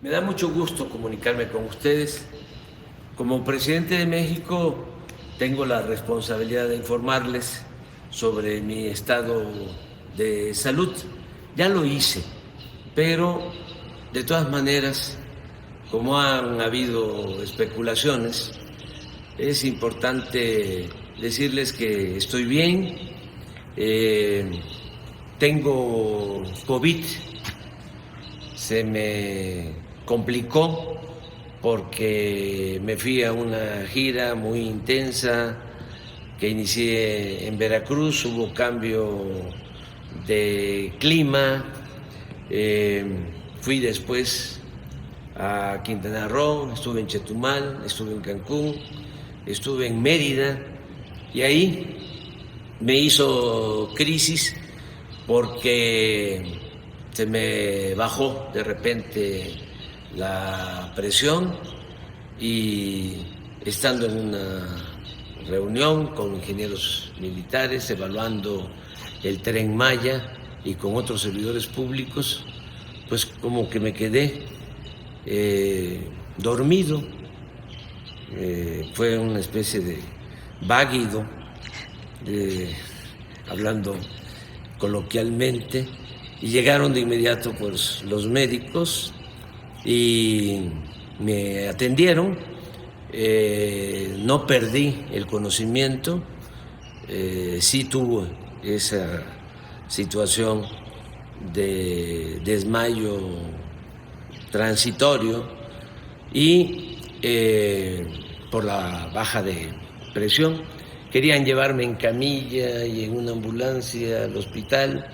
Me da mucho gusto comunicarme con ustedes. Como presidente de México, tengo la responsabilidad de informarles sobre mi estado de salud. Ya lo hice, pero de todas maneras, como han habido especulaciones, es importante decirles que estoy bien. Tengo COVID, se me complicó porque me fui a una gira muy intensa que inicié en Veracruz, hubo cambio de clima, fui después a Quintana Roo, estuve en Chetumal, estuve en Cancún, estuve en Mérida y ahí me hizo crisis porque se me bajó de repente la presión y estando en una reunión con ingenieros militares evaluando el Tren Maya y con otros servidores públicos, pues como que me quedé dormido, fue una especie de váguido, hablando coloquialmente, y llegaron de inmediato pues los médicos y me atendieron. No perdí el conocimiento, sí tuve esa situación de desmayo transitorio y por la baja de presión. Querían llevarme en camilla y en una ambulancia al hospital.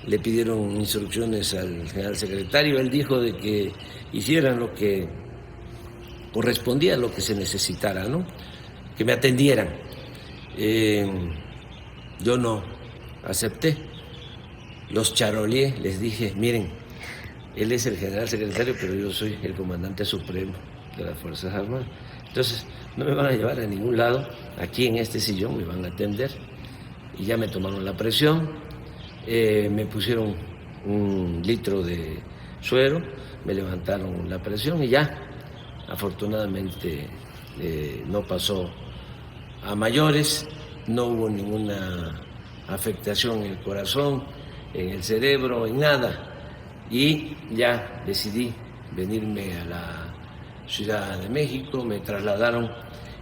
Le pidieron instrucciones al general secretario. Él dijo de que hicieran lo que correspondía, lo que se necesitara, ¿no? Que me atendieran. Yo no acepté. Los charoleé, les dije, miren, él es el general secretario, pero yo soy el comandante supremo de las Fuerzas Armadas. Entonces, no me van a llevar a ningún lado. Aquí en este sillón me van a atender. Y ya me tomaron la presión. Me pusieron 1 litro de suero, me levantaron la presión y ya, afortunadamente no pasó a mayores, no hubo ninguna afectación en el corazón, en el cerebro, en nada. Y ya decidí venirme a la Ciudad de México, me trasladaron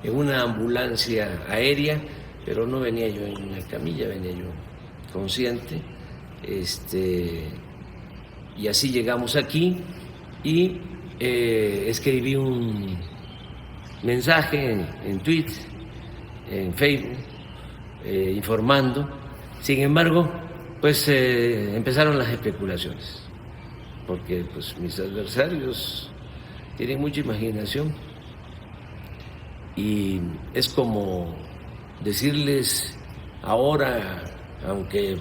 en una ambulancia aérea, pero no venía yo en una camilla, venía yo consciente. Y así llegamos aquí y escribí un mensaje en Twitter, en Facebook, informando. Sin embargo, pues empezaron las especulaciones, porque pues mis adversarios tienen mucha imaginación y es como decirles ahora, aunque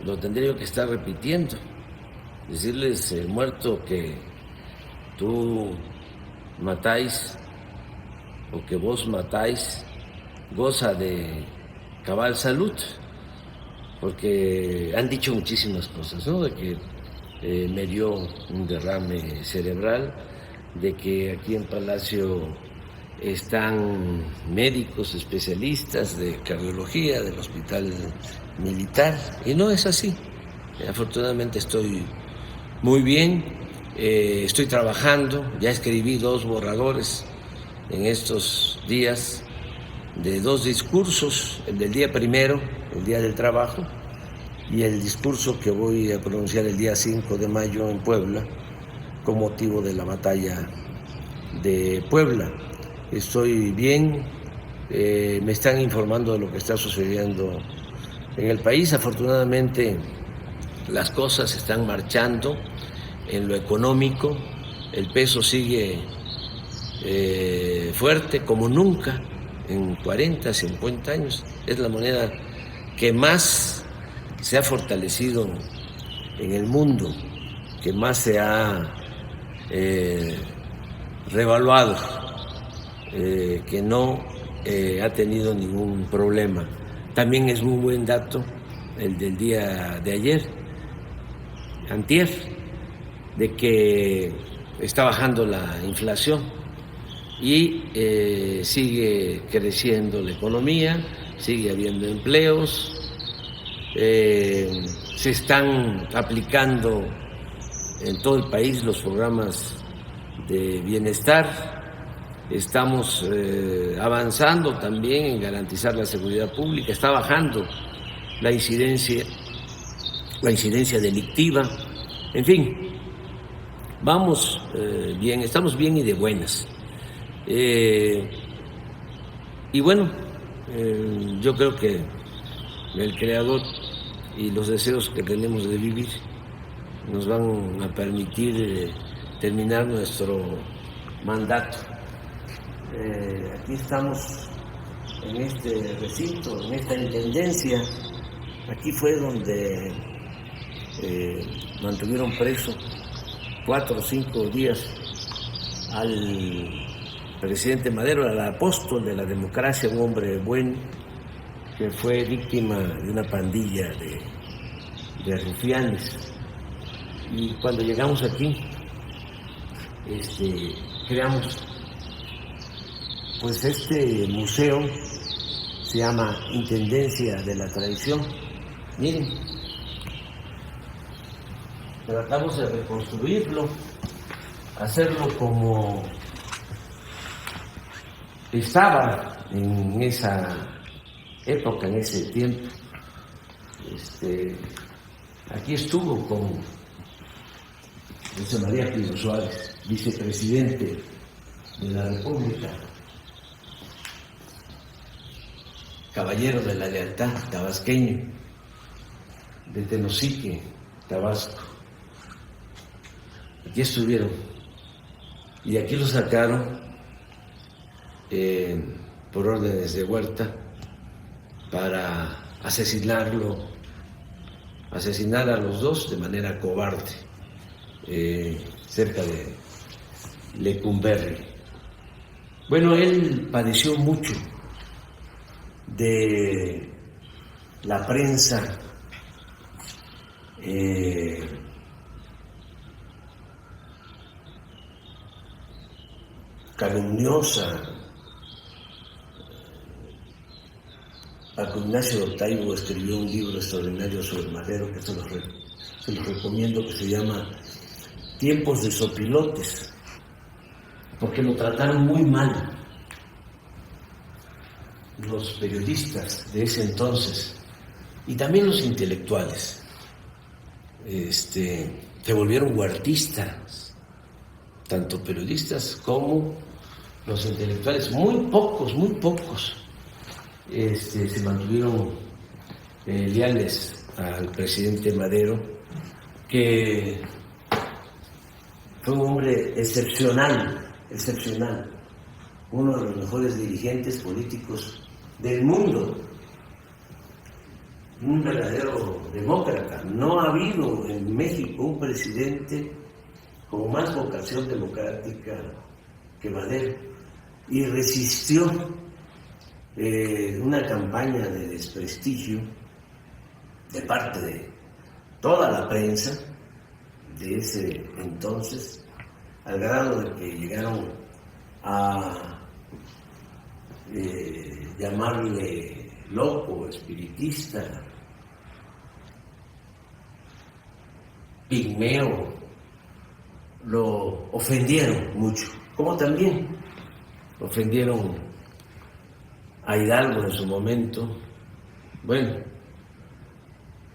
lo tendría que estar repitiendo, decirles, muerto, que tú matáis o que vos matáis, goza de cabal salud, porque han dicho muchísimas cosas, ¿no? De que me dio un derrame cerebral, de que aquí en Palacio están médicos especialistas de cardiología del Hospital Militar, y no es así. Afortunadamente estoy muy bien, estoy trabajando, ya escribí 2 borradores en estos días de 2 discursos, el del día primero, el Día del Trabajo, y el discurso que voy a pronunciar el día 5 de mayo en Puebla, con motivo de la batalla de Puebla. Estoy bien, me están informando de lo que está sucediendo en el país. Afortunadamente las cosas están marchando en lo económico, el peso sigue fuerte como nunca en 40, 50 años. Es la moneda que más se ha fortalecido en el mundo, que más se ha revaluado, que no ha tenido ningún problema. También es muy buen dato el del día de ayer, antier, de que está bajando la inflación y sigue creciendo la economía, sigue habiendo empleos, se están aplicando en todo el país los programas de bienestar. Estamos avanzando también en garantizar la seguridad pública, está bajando la incidencia delictiva, en fin, vamos bien, estamos bien y de buenas. Y bueno, yo creo que el Creador y los deseos que tenemos de vivir nos van a permitir terminar nuestro mandato. Aquí estamos en este recinto, en esta intendencia. Aquí fue donde mantuvieron preso 4 o 5 días al presidente Madero, al apóstol de la democracia, un hombre bueno que fue víctima de una pandilla de rufianes. Y cuando llegamos aquí, creamos pues este museo, se llama Intendencia de la Tradición. Miren, tratamos de reconstruirlo, hacerlo como estaba en esa época, en ese tiempo. Aquí estuvo con José María Pino Suárez, vicepresidente de la República, caballero de la lealtad, tabasqueño, de Tenosique, Tabasco. Aquí estuvieron y aquí lo sacaron por órdenes de Huerta para asesinar a los dos de manera cobarde, cerca de Lecumberri. Bueno, él padeció mucho de la prensa calumniosa. Paco Ignacio Taibo escribió un libro extraordinario sobre Madero que se los recomiendo, que se llama Tiempos de Sopilotes, porque lo trataron muy mal los periodistas de ese entonces y también los intelectuales. Se volvieron huertistas, tanto periodistas como los intelectuales. Muy pocos se mantuvieron leales al presidente Madero, que fue un hombre excepcional, uno de los mejores dirigentes políticos del mundo, un verdadero demócrata. No ha habido en México un presidente con más vocación democrática que Madero, y resistió una campaña de desprestigio de parte de toda la prensa de ese entonces, al grado de que llegaron a llamarle loco, espiritista, pigmeo. Lo ofendieron mucho, como también ofendieron a Hidalgo en su momento. Bueno,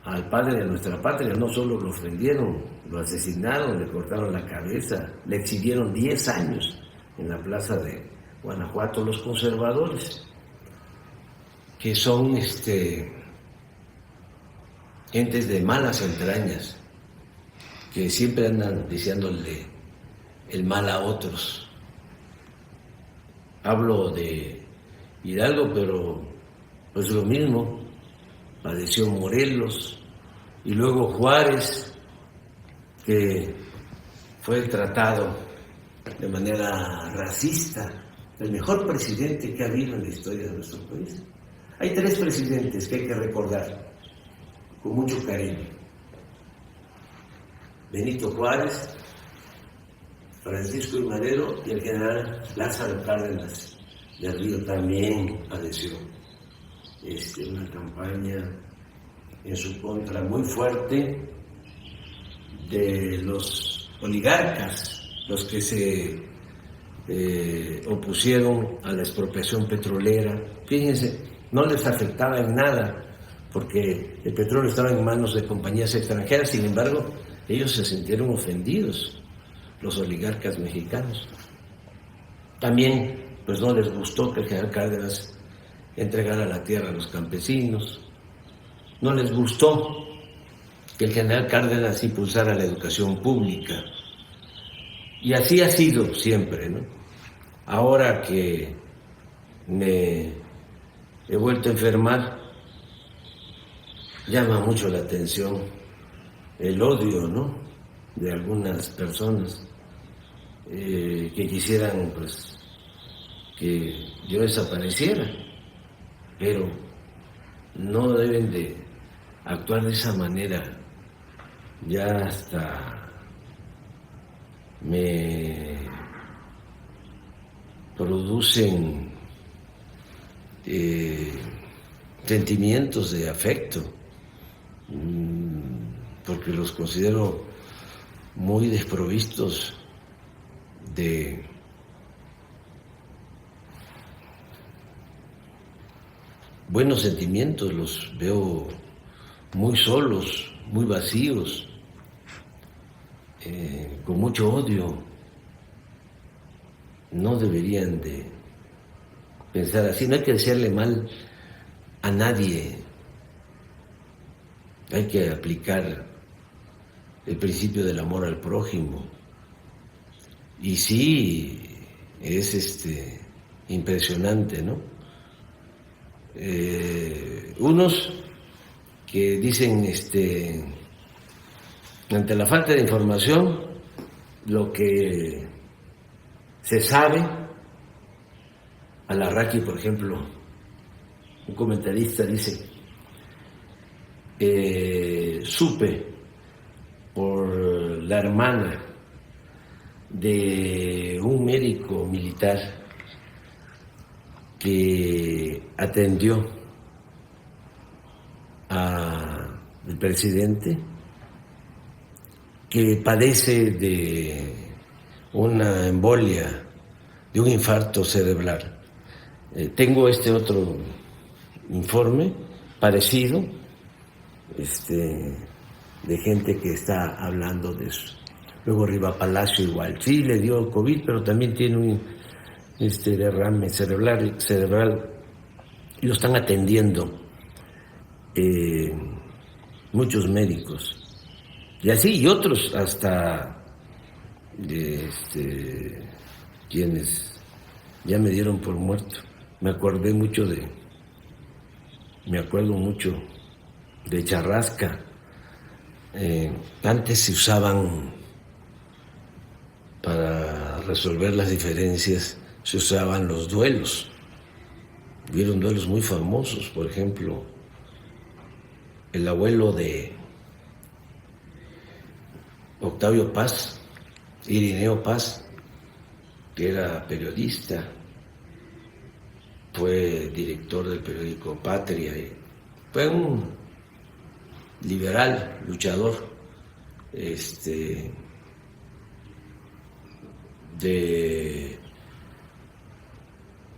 al padre de nuestra patria no solo lo ofendieron, lo asesinaron, le cortaron la cabeza, le exhibieron 10 años en la plaza de Guanajuato los conservadores, que son gentes de malas entrañas, que siempre andan deseándole el mal a otros. Hablo de Hidalgo, pero pues lo mismo padeció Morelos, y luego Juárez, que fue tratado de manera racista, el mejor presidente que ha habido en la historia de nuestro país. Hay 3 presidentes que hay que recordar con mucho cariño: Benito Juárez, Francisco I. Madero y el general Lázaro Cárdenas del Río también padeció una campaña en su contra muy fuerte de los oligarcas, los que se opusieron a la expropiación petrolera. Fíjense, no les afectaba en nada porque el petróleo estaba en manos de compañías extranjeras. Sin embargo, ellos se sintieron ofendidos, los oligarcas mexicanos. También pues no les gustó que el general Cárdenas entregara la tierra a los campesinos, no les gustó que el general Cárdenas impulsara la educación pública, y así ha sido siempre, ¿no? Ahora que me he vuelto a enfermar, llama mucho la atención el odio, ¿no?, de algunas personas que quisieran pues que yo desapareciera, pero no deben de actuar de esa manera. Ya hasta me producen sentimientos de afecto, porque los considero muy desprovistos de buenos sentimientos, los veo muy solos, muy vacíos, con mucho odio. No deberían de pensar así, no hay que desearle mal a nadie, hay que aplicar el principio del amor al prójimo. Y sí, es impresionante, ¿no? Unos que dicen, ante la falta de información, lo que se sabe, Alarraqui, por ejemplo, un comentarista dice, supe por la hermana de un médico militar que atendió al presidente, que padece de una embolia, de un infarto cerebral. Tengo otro informe parecido, de gente que está hablando de eso. Luego Riva Palacio igual, sí le dio COVID, pero también tiene un derrame cerebral y lo están atendiendo muchos médicos. Y así, y otros hasta quienes ya me dieron por muerto. Me acuerdo mucho de Charrasca. Antes se usaban, para resolver las diferencias, se usaban los duelos. Hubieron duelos muy famosos, por ejemplo, el abuelo de Octavio Paz, Irineo Paz, que era periodista, fue director del periódico Patria, y fue un liberal, luchador, de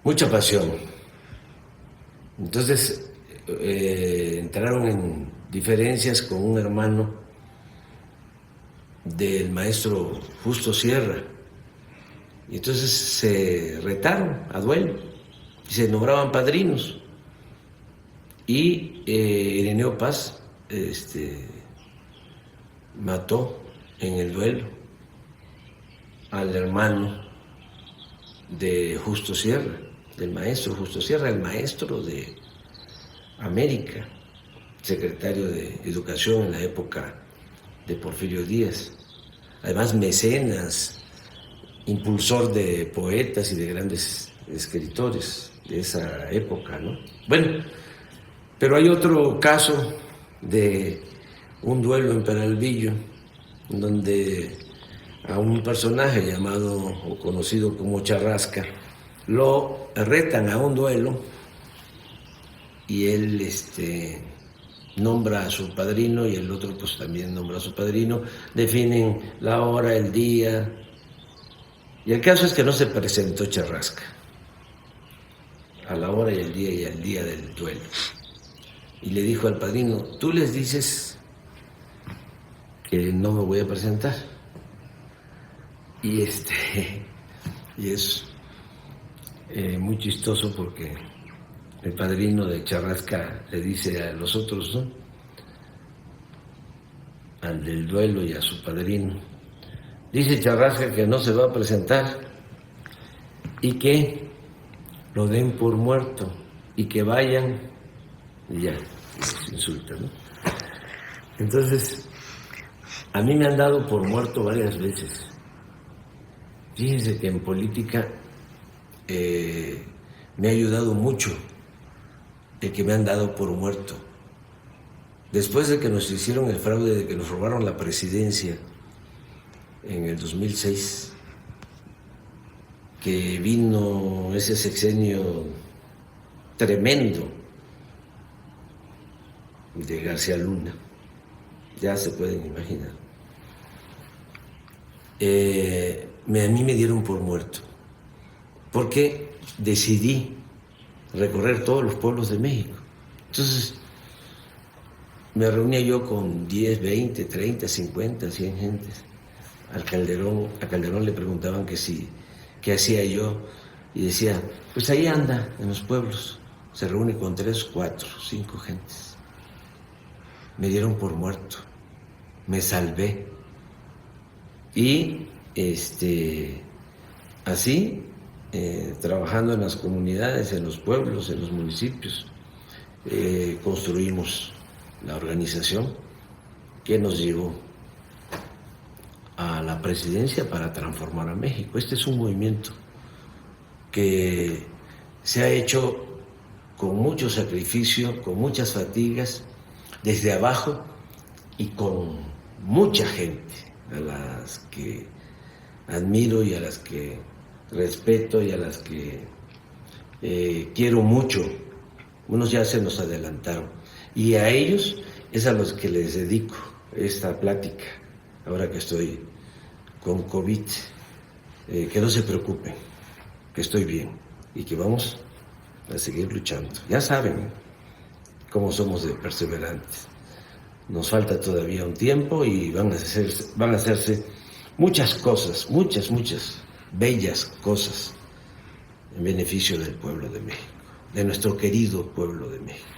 mucha pasión. Entonces entraron en diferencias con un hermano del maestro Justo Sierra, y entonces se retaron a duelo y se nombraban padrinos, y Ireneo Paz mató en el duelo al hermano de Justo Sierra, del maestro Justo Sierra, el maestro de América, secretario de Educación en la época de Porfirio Díaz, además mecenas, impulsor de poetas y de grandes escritores de esa época, ¿no? Bueno, pero hay otro caso de un duelo en Peralvillo, donde a un personaje llamado o conocido como Charrasca, lo retan a un duelo y él nombra a su padrino y el otro pues también nombra a su padrino, definen la hora, el día, y el caso es que no se presentó Charrasca a la hora y el día y al día del duelo. Y le dijo al padrino, tú les dices que no me voy a presentar. Y y es muy chistoso porque el padrino de Charrasca le dice a los otros, ¿no?, al del duelo y a su padrino, dice Charrasca que no se va a presentar y que lo den por muerto y que vayan, y ya, se insulta, ¿no? Entonces, a mí me han dado por muerto varias veces. Fíjense que en política me ha ayudado mucho el que me han dado por muerto. Después de que nos hicieron el fraude, de que nos robaron la presidencia en el 2006, que vino ese sexenio tremendo de García Luna, ya se pueden imaginar. A mí me dieron por muerto, porque decidí recorrer todos los pueblos de México. Entonces, me reunía yo con 10, 20, 30, 50, 100 gentes. A Calderón le preguntaban qué hacía yo, y decía, pues ahí anda, en los pueblos, se reúne con 3, 4, 5 gentes. Me dieron por muerto, me salvé. Y así, trabajando en las comunidades, en los pueblos, en los municipios, construimos la organización que nos llevó a la presidencia para transformar a México. Este es un movimiento que se ha hecho con mucho sacrificio, con muchas fatigas, desde abajo y con mucha gente, a las que admiro y a las que respeto y a las que quiero mucho. Unos ya se nos adelantaron y a ellos es a los que les dedico esta plática, ahora que estoy con COVID. Que no se preocupen, que estoy bien y que vamos a seguir luchando. Ya saben cómo somos de perseverantes. Nos falta todavía un tiempo y van a hacerse muchas cosas, muchas bellas cosas en beneficio del pueblo de México, de nuestro querido pueblo de México.